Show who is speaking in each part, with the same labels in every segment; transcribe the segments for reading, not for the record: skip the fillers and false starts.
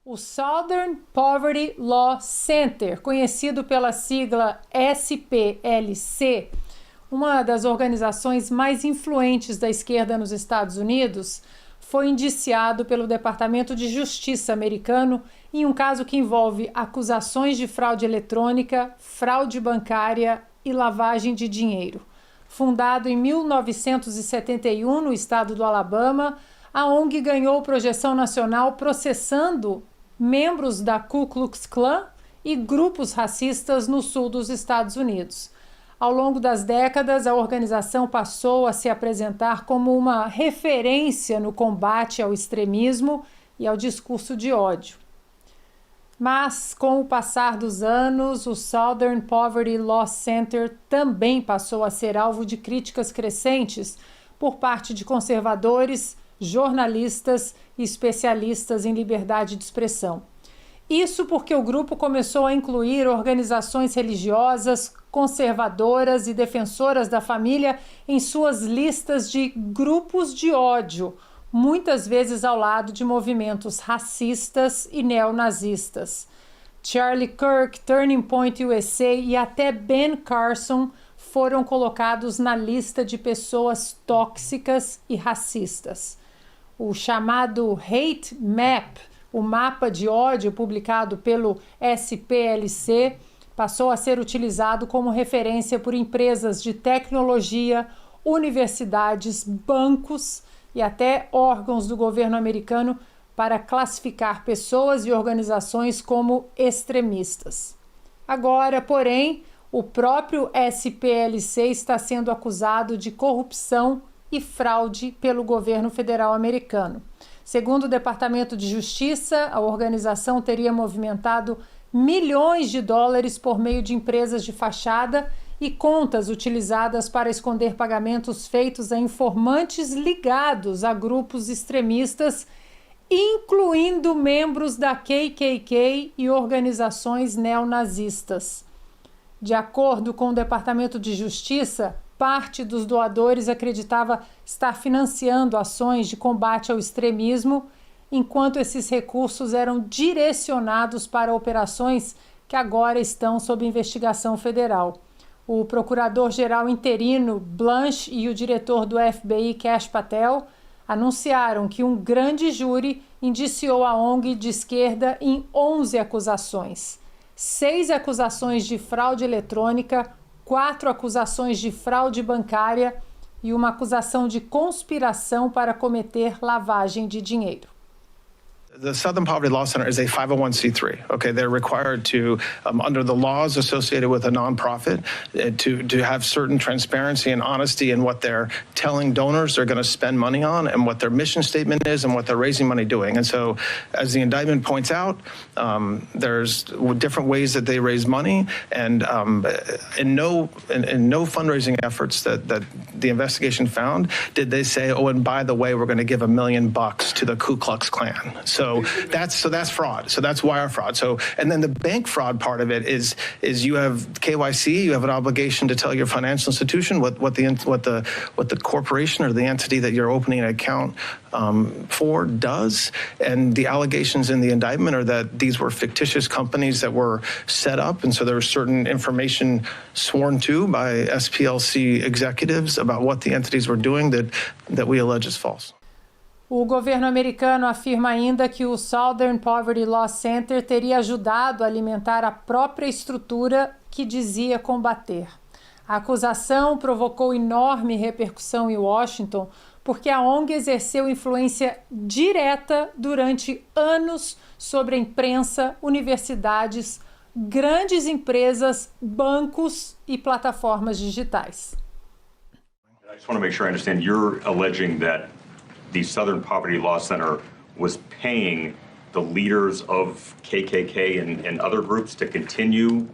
Speaker 1: O Southern Poverty Law Center, conhecido pela sigla SPLC, uma das organizações mais influentes da esquerda nos Estados Unidos, foi indiciado pelo Departamento de Justiça americano em um caso que envolve acusações de fraude eletrônica, fraude bancária e lavagem de dinheiro. Fundado em 1971 no estado do Alabama, a ONG ganhou projeção nacional processando membros da Ku Klux Klan e grupos racistas no sul dos Estados Unidos. Ao longo das décadas, a organização passou a se apresentar como uma referência no combate ao extremismo e ao discurso de ódio. Mas, com o passar dos anos, o Southern Poverty Law Center também passou a ser alvo de críticas crescentes por parte de conservadores, jornalistas e especialistas em liberdade de expressão. Isso porque o grupo começou a incluir organizações religiosas, conservadoras e defensoras da família em suas listas de grupos de ódio, muitas vezes ao lado de movimentos racistas e neonazistas. Charlie Kirk, Turning Point USA e até Ben Carson foram colocados na lista de pessoas tóxicas e racistas. O chamado Hate Map, o mapa de ódio publicado pelo SPLC, passou a ser utilizado como referência por empresas de tecnologia, universidades, bancos e até órgãos do governo americano para classificar pessoas e organizações como extremistas. Agora, porém, o próprio SPLC está sendo acusado de corrupção e fraude pelo governo federal americano. Segundo o Departamento de Justiça, a organização teria movimentado milhões de dólares por meio de empresas de fachada e contas utilizadas para esconder pagamentos feitos a informantes ligados a grupos extremistas, incluindo membros da KKK e organizações neonazistas. De acordo com o Departamento de Justiça, parte dos doadores acreditava estar financiando ações de combate ao extremismo, enquanto esses recursos eram direcionados para operações que agora estão sob investigação federal. O procurador-geral interino Blanche e o diretor do FBI, Kash Patel, anunciaram que um grande júri indiciou a ONG de esquerda em 11 acusações. 6 acusações de fraude eletrônica, 4 acusações de fraude bancária e uma acusação de conspiração para cometer lavagem de dinheiro.
Speaker 2: The Southern Poverty Law Center is a 501c3. Okay, they're required to, under the laws associated with a nonprofit, to have certain transparency and honesty in what they're telling donors they're going to spend money on, and what their mission statement is, and what they're raising money doing. And so, as the indictment points out, there's different ways that they raise money, and in no fundraising efforts that the investigation found did they say, oh, and by the way, we're going to give $1 million to the Ku Klux Klan. So that's fraud. So that's wire fraud. So, and then the bank fraud part of it is you have KYC. You have an obligation to tell your financial institution what the corporation or the entity that you're opening an account for does. And the allegations in the indictment are that these were fictitious companies that were set up, and so there was certain information sworn to by SPLC executives about what the entities were doing that we allege is false.
Speaker 1: O governo americano afirma ainda que o Southern Poverty Law Center teria ajudado a alimentar a própria estrutura que dizia combater. A acusação provocou enorme repercussão em Washington porque a ONG exerceu influência direta durante anos sobre a imprensa, universidades, grandes empresas, bancos e plataformas digitais.
Speaker 3: I just want to make sure I understand. You're alleging that the Southern Poverty Law Center was paying the leaders of KKK and other groups to continue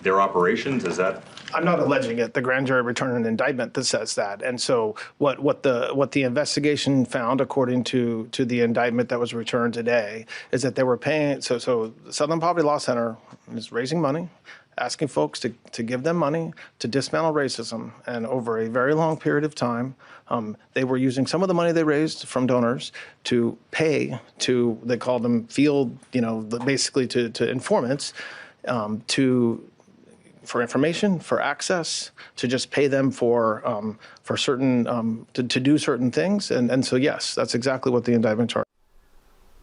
Speaker 3: their operations? Is that?
Speaker 2: I'm not alleging it. The grand jury returned an indictment that says that. And so what the investigation found, according to the indictment that was returned today, is that they were paying. So the Southern Poverty Law Center is raising money, asking folks to give them money to dismantle racism. And over a very long period of time, they were using some of the money they raised from donors to pay to, they called them field, basically to informants, for information, for access, to just pay them for certain, to do certain things. And so, yes, that's exactly what the indictment charged.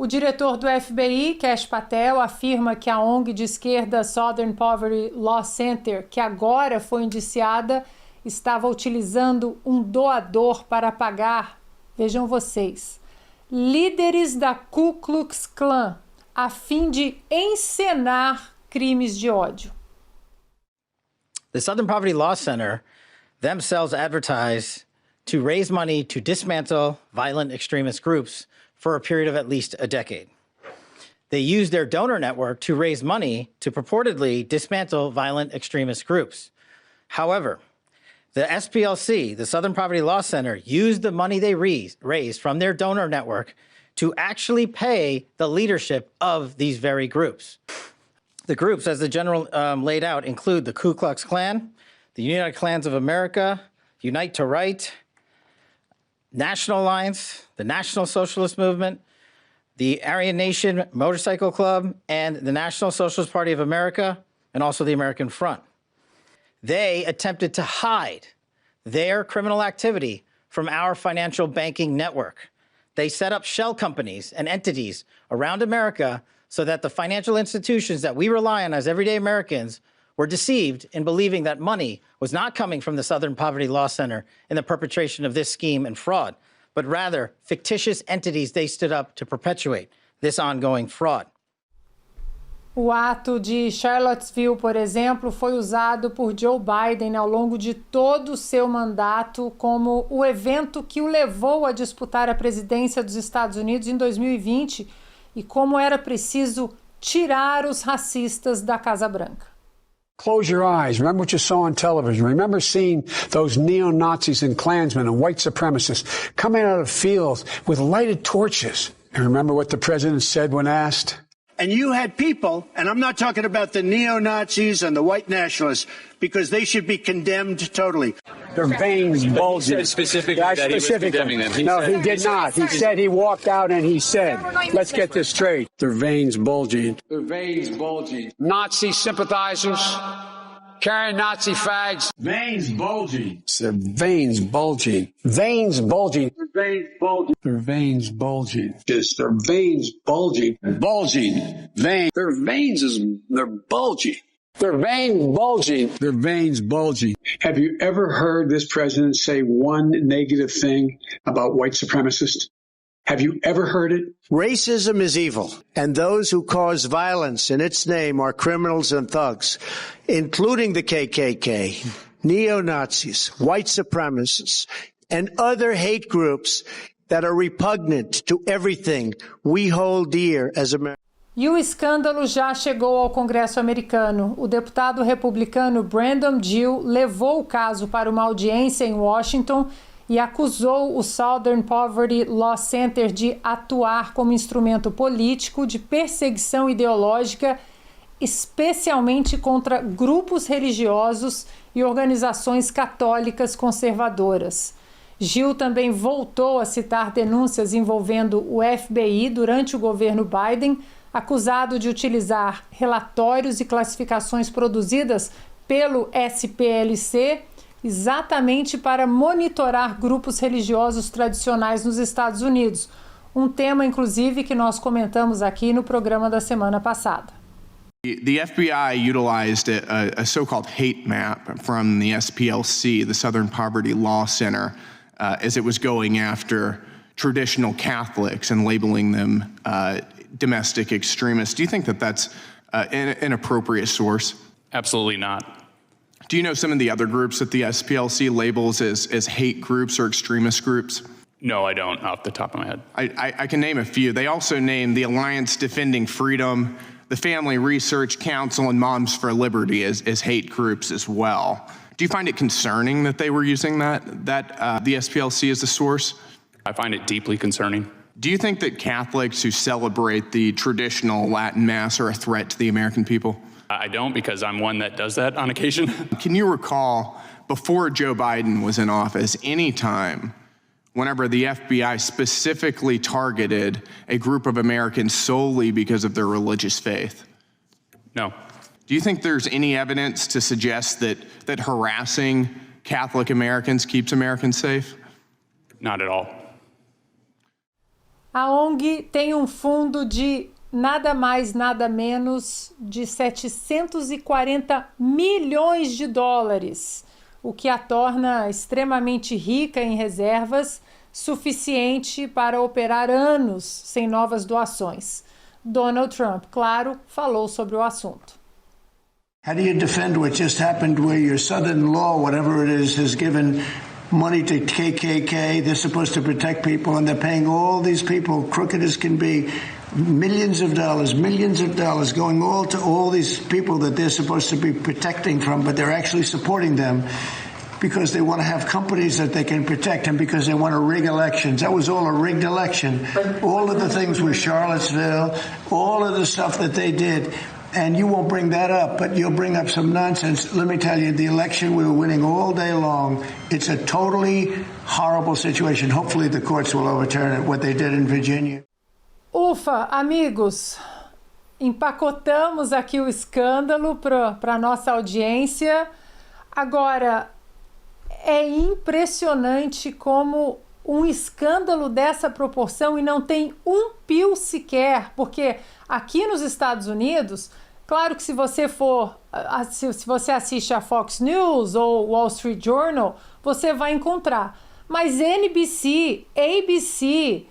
Speaker 1: O diretor do FBI, Kash Patel, afirma que a ONG de esquerda Southern Poverty Law Center, que agora foi indiciada, estava utilizando um doador para pagar, vejam vocês, líderes da Ku Klux Klan, a fim de encenar crimes de ódio.
Speaker 4: The Southern Poverty Law Center themselves advertise to raise money to dismantle violent extremist groups for a period of at least a decade. They use their donor network to raise money to purportedly dismantle violent extremist groups. However, the SPLC, the Southern Poverty Law Center, used the money they raised from their donor network to actually pay the leadership of these very groups. The groups, as the general laid out, include the Ku Klux Klan, the United Klans of America, Unite to Right, National Alliance, the National Socialist Movement, the Aryan Nation Motorcycle Club, and the National Socialist Party of America, and also the American Front. They attempted to hide their criminal activity from our financial banking network. They set up shell companies and entities around America so that the financial institutions that we rely on as everyday Americans were deceived in believing that money was not coming from the Southern Poverty Law Center in the perpetration of this scheme and fraud, but rather fictitious entities they stood up to perpetuate this ongoing fraud.
Speaker 1: O ato de Charlottesville, por exemplo, foi usado por Joe Biden ao longo de todo o seu mandato como o evento que o levou a disputar a presidência dos Estados Unidos em 2020 e como era preciso tirar os racistas da Casa Branca.
Speaker 5: Close your eyes. Remember what you saw on television. Remember seeing those neo-Nazis and Klansmen and white supremacists coming out of fields with lighted torches. And remember what the president said when asked?
Speaker 6: And you had people, and I'm not talking about the neo-Nazis and the white nationalists, because they should be condemned totally.
Speaker 5: Their veins bulging.
Speaker 7: He said specifically that he was condemning them.
Speaker 5: No, he did not. He said he walked out and he said, let's get this straight. Their veins bulging. Their veins bulging. Nazi sympathizers carrying Nazi flags. Veins bulging. Their veins bulging. Veins bulging. Their veins bulging. Their veins bulging. Just their veins bulging. Bulging. Vein. Their veins they're bulging. Their veins bulging. Their veins bulging. Have you ever heard this president say one negative thing about white supremacists? Have you ever heard it?
Speaker 6: Racism is evil, and those who cause violence in its name are criminals and thugs, including the KKK, neo-Nazis, white supremacists, and other hate groups that are repugnant to everything we hold dear as Americans.
Speaker 1: E o escândalo já chegou ao Congresso americano. O deputado republicano Brandon Gill levou o caso para uma audiência em Washington e acusou o Southern Poverty Law Center de atuar como instrumento político de perseguição ideológica, especialmente contra grupos religiosos e organizações católicas conservadoras. Gill também voltou a citar denúncias envolvendo o FBI durante o governo Biden, acusado de utilizar relatórios e classificações produzidas pelo SPLC exatamente para monitorar grupos religiosos tradicionais nos Estados Unidos, um tema, inclusive, que nós comentamos aqui no programa da semana passada.
Speaker 8: The FBI utilized a so-called hate map from the SPLC, the Southern Poverty Law Center, as it was going after traditional Catholics and labeling them domestic extremists. Do you think that that's an appropriate source?
Speaker 7: Absolutely not.
Speaker 8: Do you know some of the other groups that the SPLC labels as hate groups or extremist groups?
Speaker 7: No, I don't, off the top of my head.
Speaker 8: I can name a few. They also name the Alliance Defending Freedom, the Family Research Council, and Moms for Liberty as hate groups as well. Do you find it concerning that they were using the SPLC as a source?
Speaker 7: I find it deeply concerning.
Speaker 8: Do you think that Catholics who celebrate the traditional Latin Mass are a threat to the American people?
Speaker 7: I don't, because I'm one that does that on occasion.
Speaker 8: Can you recall, before Joe Biden was in office, any time whenever the FBI specifically targeted a group of Americans solely because of their religious faith?
Speaker 7: No.
Speaker 8: Do you think there's any evidence to suggest that harassing Catholic Americans keeps Americans safe?
Speaker 7: Not at all.
Speaker 1: A ONG tem um fundo de nada mais, nada menos de 740 milhões de dólares, o que a torna extremamente rica em reservas, suficiente para operar anos sem novas doações. Donald Trump, claro, falou sobre o assunto.
Speaker 6: How do you defend what just happened where your southern law, whatever it is, has given money to KKK? They're supposed to protect people, and they're paying all these people, crooked as can be, millions of dollars going all to all these people that they're supposed to be protecting from, but they're actually supporting them because they want to have companies that they can protect and because they want to rig elections. That was all a rigged election. All of the things with Charlottesville, all of the stuff that they did. And you won't bring that up, but you'll bring up some nonsense. Let me tell you, the election, we were winning all day long. It's a totally horrible situation. Hopefully the courts will overturn it, what they did in Virginia.
Speaker 1: Ufa, amigos, empacotamos aqui o escândalo para a nossa audiência. Agora, é impressionante como um escândalo dessa proporção, e não tem um pio sequer, porque aqui nos Estados Unidos, claro que se você assiste a Fox News ou Wall Street Journal, você vai encontrar. Mas NBC, ABC,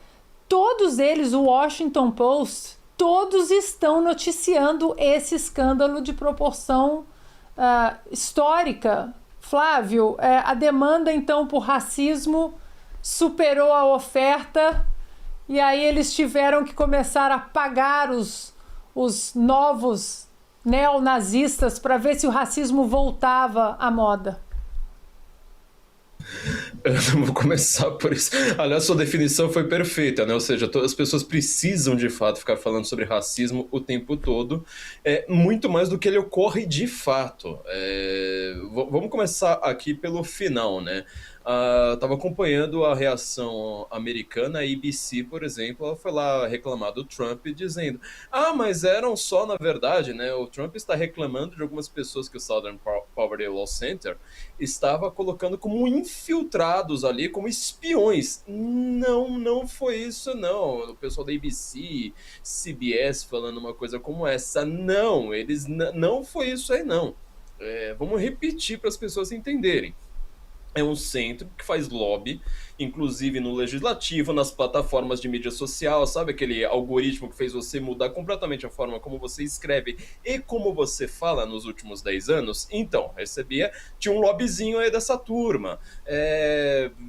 Speaker 1: todos eles, o Washington Post, todos estão noticiando esse escândalo de proporção histórica. Flávio, a demanda então por racismo superou a oferta, e aí eles tiveram que começar a pagar os novos neonazistas para ver se o racismo voltava à moda.
Speaker 9: Eu não vou começar por isso. Aliás, sua definição foi perfeita, né? Ou seja, todas as pessoas precisam de fato ficar falando sobre racismo o tempo todo, muito mais do que ele ocorre de fato. Vamos começar aqui pelo final, né? Estava acompanhando a reação americana, a ABC, por exemplo, ela foi lá reclamar do Trump dizendo: mas eram só, na verdade, né? O Trump está reclamando de algumas pessoas que o Southern Poverty Law Center estava colocando como infiltrados ali, como espiões. Não foi isso, não. O pessoal da ABC, CBS falando uma coisa como essa. Não, não foi isso aí, não. Vamos repetir para as pessoas entenderem. É um centro que faz lobby, inclusive no legislativo, nas plataformas de mídia social, sabe aquele algoritmo que fez você mudar completamente a forma como você escreve e como você fala nos últimos 10 anos? Então, tinha um lobbyzinho aí dessa turma,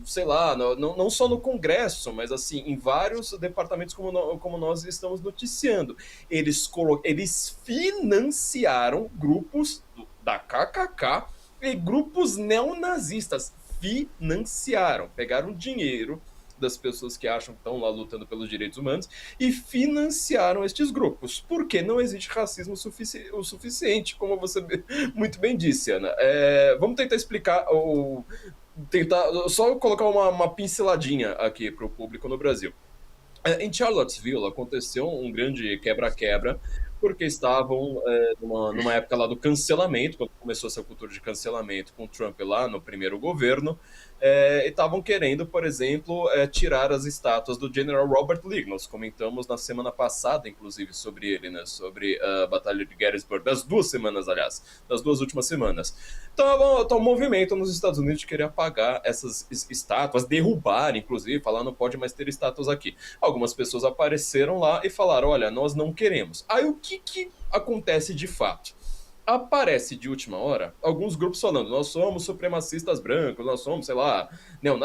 Speaker 9: sei lá, não só no Congresso, mas assim, em vários departamentos como nós estamos noticiando. Eles financiaram grupos da KKK e grupos neonazistas, pegaram dinheiro das pessoas que acham que estão lá lutando pelos direitos humanos e financiaram estes grupos, porque não existe racismo o suficiente, como você muito bem disse, Ana. Vamos tentar explicar, só colocar uma pinceladinha aqui para o público no Brasil. Em Charlottesville aconteceu um grande quebra-quebra, porque estavam numa época lá do cancelamento, quando começou essa cultura de cancelamento com o Trump lá no primeiro governo, e estavam querendo, por exemplo, tirar as estátuas do General Robert Lee. Nós comentamos na semana passada, inclusive, sobre ele, né, sobre a Batalha de Gettysburg, das duas últimas semanas. Então, um movimento nos Estados Unidos de querer apagar essas estátuas, derrubar, inclusive, falar não pode mais ter estátuas aqui. Algumas pessoas apareceram lá e falaram: olha, nós não queremos. Aí o que acontece de fato? Aparece de última hora alguns grupos falando: nós somos supremacistas brancos, nós somos, sei lá,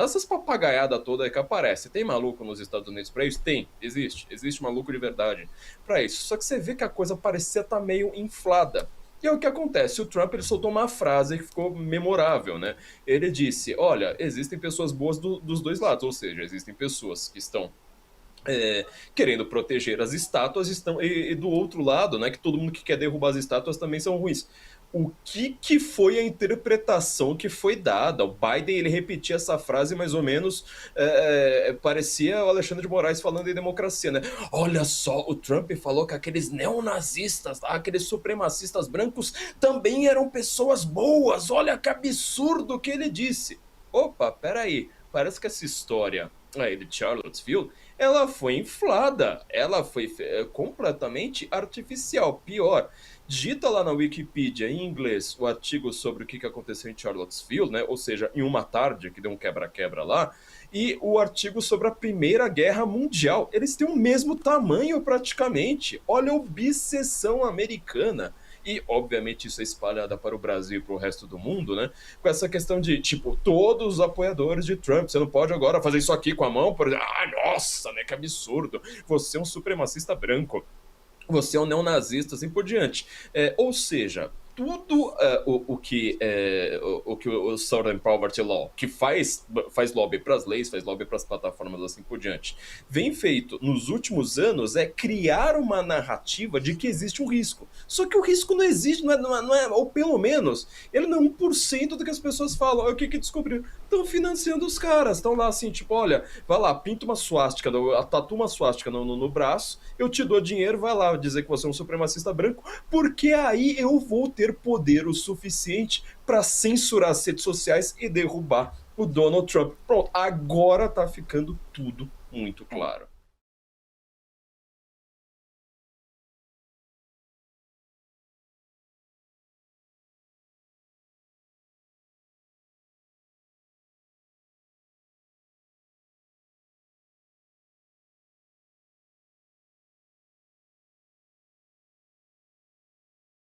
Speaker 9: essas papagaiadas toda que aparece. Tem maluco nos Estados Unidos pra isso? Tem, existe maluco de verdade pra isso. Só que você vê que a coisa parecia estar meio inflada. E é o que acontece, o Trump ele soltou uma frase que ficou memorável, né? Ele disse: olha, existem pessoas boas dos dois lados, ou seja, existem pessoas que estão querendo proteger as estátuas, e do outro lado, né, que todo mundo que quer derrubar as estátuas também são ruins. O que foi a interpretação que foi dada? O Biden, ele repetia essa frase mais ou menos, parecia o Alexandre de Moraes falando em democracia, né? Olha só, o Trump falou que aqueles neonazistas, aqueles supremacistas brancos também eram pessoas boas, olha que absurdo que ele disse. Opa, peraí, parece que essa história aí de Charlottesville, ela foi inflada, ela foi completamente artificial. Pior, digita lá na Wikipedia em inglês o artigo sobre o que aconteceu em Charlottesville, né? Ou seja, em uma tarde que deu um quebra-quebra lá, e o artigo sobre a Primeira Guerra Mundial. Eles têm o mesmo tamanho praticamente. Olha a obsessão americana. E, obviamente, isso é espalhada para o Brasil e para o resto do mundo, né? Com essa questão de, tipo, todos os apoiadores de Trump, você não pode agora fazer isso aqui com a mão, por exemplo, nossa, né, que absurdo, você é um supremacista branco, você é um neonazista, assim por diante. Ou seja, tudo o que o Southern Poverty Law, que faz lobby para as leis, faz lobby para as plataformas, assim por diante, vem feito nos últimos anos é criar uma narrativa de que existe um risco. Só que o risco não existe, não é, ou pelo menos, ele não é 1% do que as pessoas falam. O que descobriram? Estão financiando os caras, estão lá assim, tipo, olha, vai lá, pinta uma suástica, tatua uma suástica no braço, eu te dou dinheiro, vai lá dizer que você é um supremacista branco, porque aí eu vou ter poder o suficiente para censurar as redes sociais e derrubar o Donald Trump. Pronto, agora tá ficando tudo muito claro.